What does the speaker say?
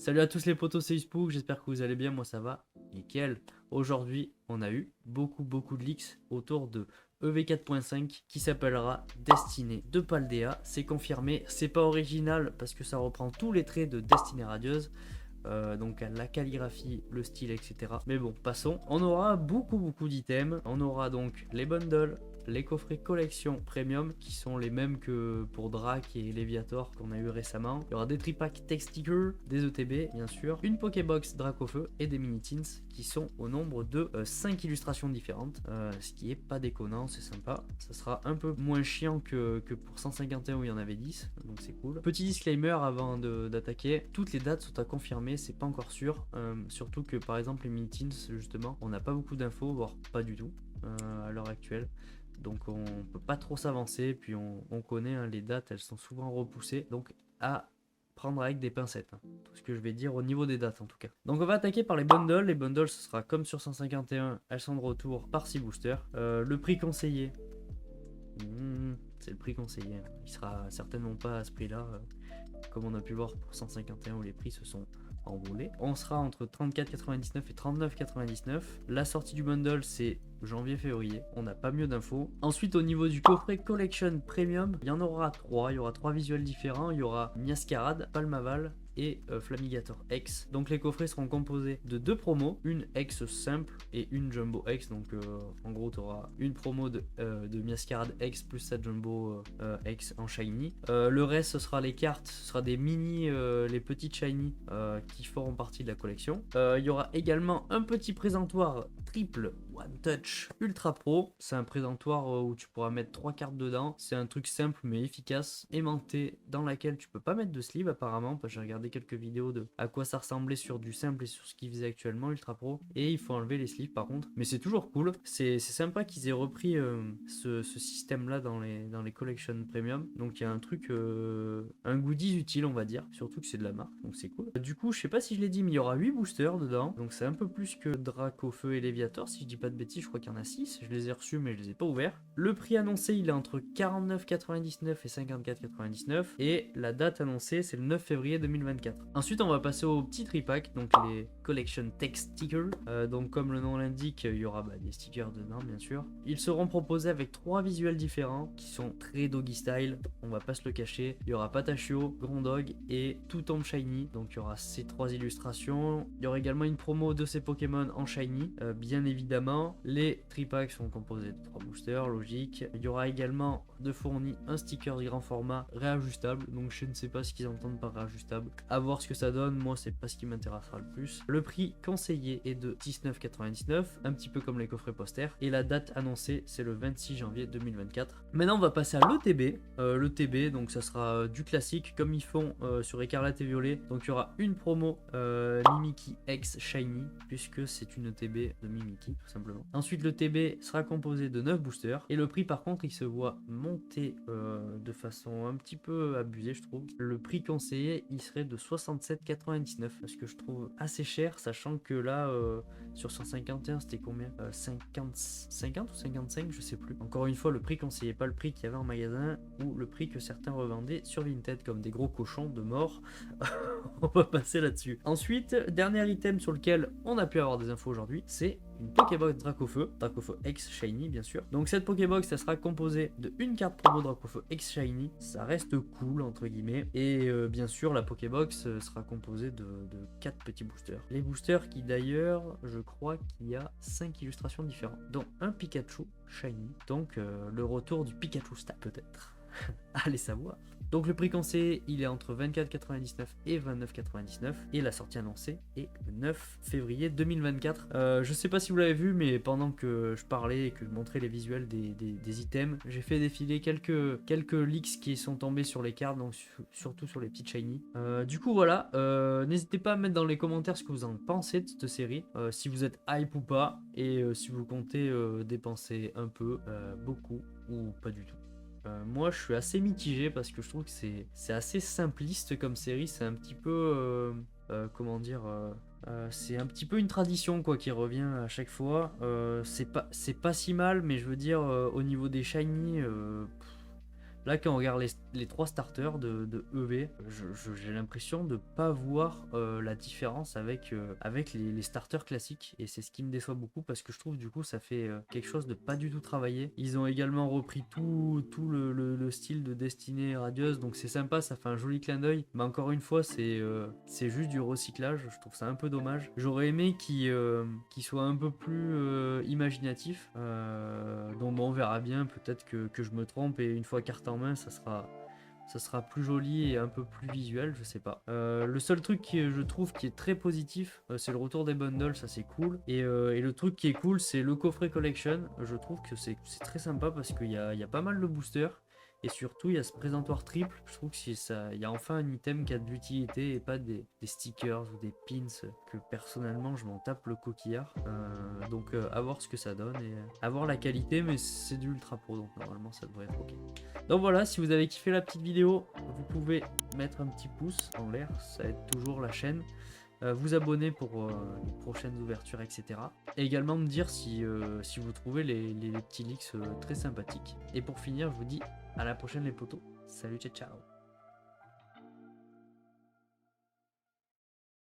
Salut à tous les potos, c'est Spook, j'espère que vous allez bien, moi ça va nickel. Aujourd'hui, on a eu beaucoup de leaks autour de EV4.5 qui s'appellera Destinée de Paldea. C'est confirmé, c'est pas original parce que ça reprend tous les traits de Destinée Radieuse. Donc la calligraphie, le style, etc. Mais bon, passons. On aura beaucoup d'items. On aura donc les bundles, les coffrets collection premium qui sont les mêmes que pour Drac et Léviator qu'on a eu récemment. Il y aura des tripacks text stickers, des ETB bien sûr, une Pokébox Drac au feu et des mini teens qui sont au nombre de 5 illustrations différentes, ce qui est pas déconnant, c'est sympa. Ça sera un peu moins chiant que pour 151 où il y en avait 10, donc c'est cool. Petit disclaimer avant d'attaquer, toutes les dates sont à confirmer, c'est pas encore sûr, surtout que par exemple les mini teens justement, on n'a pas beaucoup d'infos, voire pas du tout à l'heure actuelle. Donc on peut pas trop s'avancer, puis on connaît hein, les dates, elles sont souvent repoussées, donc à prendre avec des pincettes, hein, tout ce que je vais dire au niveau des dates en tout cas. Donc on va attaquer par les bundles. Les bundles ce sera comme sur 151, elles sont de retour par 6 boosters. Le prix conseillé, c'est le prix conseillé, hein. Il sera certainement pas à ce prix là, comme on a pu voir pour 151 où les prix se sont envolés. On sera entre 34,99 et 39,99. La sortie du bundle c'est janvier-février, on n'a pas mieux d'infos. Ensuite au niveau du coffret Collection Premium, il y en aura 3, il y aura 3 visuels différents, il y aura Miascarade, Palmaval et Flamigator X. Donc les coffrets seront composés de 2 promos, une X simple et une Jumbo X. Donc en gros tu auras une promo de Miascarade X plus sa Jumbo X en shiny. Le reste ce sera les cartes, ce sera des mini, les petites shiny qui feront partie de la collection. Il y aura également un petit présentoir triple One Touch Ultra Pro. C'est un présentoir où tu pourras mettre 3 cartes dedans. C'est un truc simple mais efficace, aimanté, dans laquelle tu peux pas mettre de sleeve apparemment, parce que j'ai regardé quelques vidéos de à quoi ça ressemblait sur du simple et sur ce qu'il faisait actuellement Ultra Pro, et il faut enlever les sleeves par contre, mais c'est toujours cool. C'est sympa qu'ils aient repris ce système là dans les collections premium. Donc il y a un truc, un goodies utile on va dire, surtout que c'est de la marque, donc c'est cool. Du coup je sais pas si je l'ai dit mais il y aura 8 boosters dedans, donc c'est un peu plus que Drac au feu et Léviator si je dis pas de bêtises. Je crois qu'il y en a 6, je les ai reçus mais je les ai pas ouverts. Le prix annoncé il est entre 49,99 et 54,99 et la date annoncée c'est le 9 février 2024. Ensuite on va passer au petit tripack, donc les Collection Text Stickers. Donc comme le nom l'indique, il y aura des stickers dedans bien sûr. Ils seront proposés avec 3 visuels différents qui sont très doggy style, on va pas se le cacher. Il y aura Patachio, Grondog et tout tombe shiny, donc il y aura ces 3 illustrations. Il y aura également une promo de ces Pokémon en shiny, bien évidemment. Les tripacks sont composés de 3 boosters, logique. Il y aura également de fourni un sticker de grand format réajustable, donc je ne sais pas ce qu'ils entendent par réajustable, à voir ce que ça donne. Moi c'est pas ce qui m'intéressera le plus. Le prix conseillé est de 19,99, un petit peu comme les coffrets posters, et la date annoncée c'est le 26 janvier 2024. Maintenant on va passer à l'ETB. L'ETB donc ça sera du classique comme ils font sur Écarlate et Violet. Donc il y aura une promo Mimikyu X Shiny, puisque c'est une ETB de Mimikyu tout simplement. Ensuite le TB sera composé de 9 boosters, et le prix par contre il se voit monter de façon un petit peu abusée je trouve. Le prix conseillé il serait de 67,99, parce que je trouve assez cher, sachant que là sur 151 c'était combien, 50 ou 55 je sais plus. Encore une fois le prix conseillé, pas le prix qu'il y avait en magasin ou le prix que certains revendaient sur Vinted comme des gros cochons de mort. On va passer là-dessus. Ensuite, dernier item sur lequel on a pu avoir des infos aujourd'hui, c'est une Pokébox Drac au feu X Shiny bien sûr. Donc cette Pokébox ça sera composée de une carte promo Drac au feu X Shiny, ça reste cool entre guillemets, et bien sûr la Pokébox sera composée de 4 petits boosters. Les boosters qui d'ailleurs je crois qu'il y a 5 illustrations différentes, dont un Pikachu Shiny, donc le retour du Pikachu Star peut-être. Allez savoir. Donc le prix conseillé il est entre 24,99 et 29,99 et la sortie annoncée est le 9 février 2024. Je sais pas si vous l'avez vu, mais pendant que je parlais et que je montrais les visuels des items, j'ai fait défiler quelques leaks qui sont tombés sur les cartes, donc surtout sur les petites shiny. Du coup voilà, n'hésitez pas à mettre dans les commentaires ce que vous en pensez de cette série, si vous êtes hype ou pas, et si vous comptez dépenser un peu, beaucoup ou pas du tout. Moi je suis assez mitigé parce que je trouve que c'est assez simpliste comme série. C'est un petit peu comment dire, c'est un petit peu une tradition quoi qui revient à chaque fois. C'est pas si mal, mais je veux dire au niveau des shiny, Là, quand on regarde les 3 starters de EV, j'ai l'impression de pas voir la différence avec, avec les starters classiques. Et c'est ce qui me déçoit beaucoup parce que je trouve du coup ça fait quelque chose de pas du tout travaillé. Ils ont également repris tout le style de Destiny Radius, donc c'est sympa, ça fait un joli clin d'œil. Mais encore une fois, c'est juste du recyclage, je trouve ça un peu dommage. J'aurais aimé qu'il soit un peu plus imaginatif. Donc bon, on verra bien, peut-être que je me trompe et une fois carte en main, ça sera plus joli et un peu plus visuel, je sais pas. Le seul truc qui je trouve qui est très positif, c'est le retour des bundles, ça c'est cool. Et le truc qui est cool, c'est le coffret collection. Je trouve que c'est très sympa parce qu'il y a pas mal de boosters. Et surtout, il y a ce présentoir triple. Je trouve que il y a enfin un item qui a de l'utilité et pas des stickers ou des pins que personnellement je m'en tape le coquillard. Donc à voir ce que ça donne et à voir la qualité, mais c'est du ultra pro donc normalement ça devrait être ok. Donc voilà, si vous avez kiffé la petite vidéo, vous pouvez mettre un petit pouce en l'air, ça aide toujours la chaîne. Vous abonner pour les prochaines ouvertures, etc. Et également me dire si vous trouvez les petits leaks très sympathiques. Et pour finir, je vous dis à la prochaine les potos. Salut, ciao ciao.